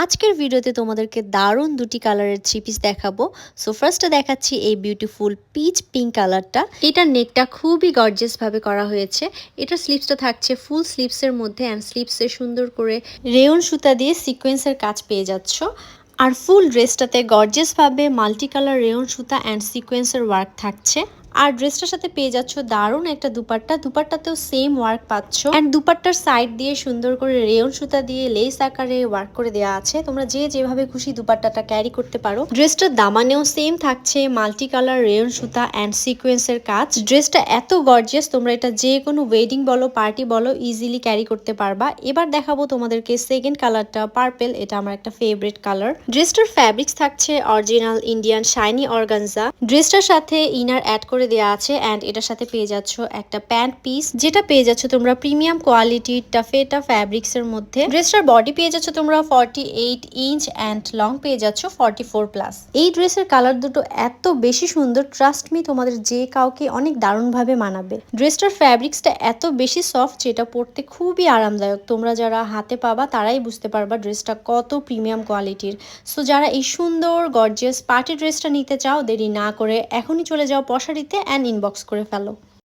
আজকের ভিডিওতে তোমাদেরকে দারুণ দুটি কালারের থ্রি পিস দেখাবো। সো ফার্স্টে দেখাচ্ছি এই বিউটিফুল পিচ পিঙ্ক কালারটা। এটার নেকটা খুবই গর্জিয়াস ভাবে করা হয়েছে। এটার স্লিভসটা থাকছে ফুল স্লিভসের মধ্যে অ্যান্ড স্লিভসে সুন্দর করে রেয়ন সুতা দিয়ে সিকোয়েন্সের কাজ পেয়ে যাচ্ছ। আর ফুল ড্রেসটাতে গর্জিয়াস ভাবে মাল্টি কালার রেয়ন সুতা অ্যান্ড সিকোয়েন্সের ওয়ার্ক থাকছে। আর ড্রেসটার সাথে পেয়ে যাচ্ছ দারুণ একটা দুপাট্টাতেও সেম ওয়ার্ক পাচ্ছ এন্ড দুপাট্টার সাইড দিয়ে সুন্দর করে রেয়ন সুতা দিয়ে লেস আকারে ওয়ার্ক করে দেওয়া আছে। তোমরা যে যেভাবে খুশি দুপাট্টাটা ক্যারি করতে পারো। ড্রেসটার দামানেও সেম থাকছে মাল্টি কালার রেয়ন সুতা অ্যান্ড সিকোয়েন্সের কাজ। ড্রেসটা এত গর্জিয়াস, তোমরা এটা যে কোনো ওয়েডিং বলো পার্টি বলো ইজিলি ক্যারি করতে পারবা। এবার দেখাবো তোমাদেরকে সেকেন্ড কালারটা পার্পল। এটা আমার একটা ফেভারিট কালার। ড্রেসটার ফ্যাব্রিক্স থাকছে অরিজিনাল ইন্ডিয়ান শাইনি অর্গানজা। ড্রেসটার সাথে ইনার অ্যাড করে দেওয়া আছে এন্ড এটার সাথে পেয়ে যাচ্ছ একটা প্যান্ট পিস, যেটা পেয়ে যাচ্ছ তোমরা প্রিমিয়াম কোয়ালিটির টাফেটা ফ্যাব্রিক্স এর মধ্যে। ড্রেসটার বডি পেয়ে যাচ্ছ তোমরা 48 ইঞ্চ এন্ড লং পেয়ে যাচ্ছ 44 প্লাস। এই ড্রেসের কালার দুটো এত বেশি সুন্দর, ট্রাস্ট মি তোমাদের যে কাউকে অনেক দারুণ ভাবে মানাবে। ড্রেসটার ফ্যাব্রিক্সটা এত বেশি সফট যেটা পরতে খুবই আরামদায়ক। তোমরা যারা হাতে পাবা তারাই বুঝতে পারবা ড্রেসটা কত প্রিমিয়াম কোয়ালিটির। সো যারা এই সুন্দর গর্জিয়াস পার্টি ড্রেসটা নিতে চাও, দেরি না করে এখনই চলে যাও পশারিতে অ্যান্ড ইনবক্স করে ফেলো।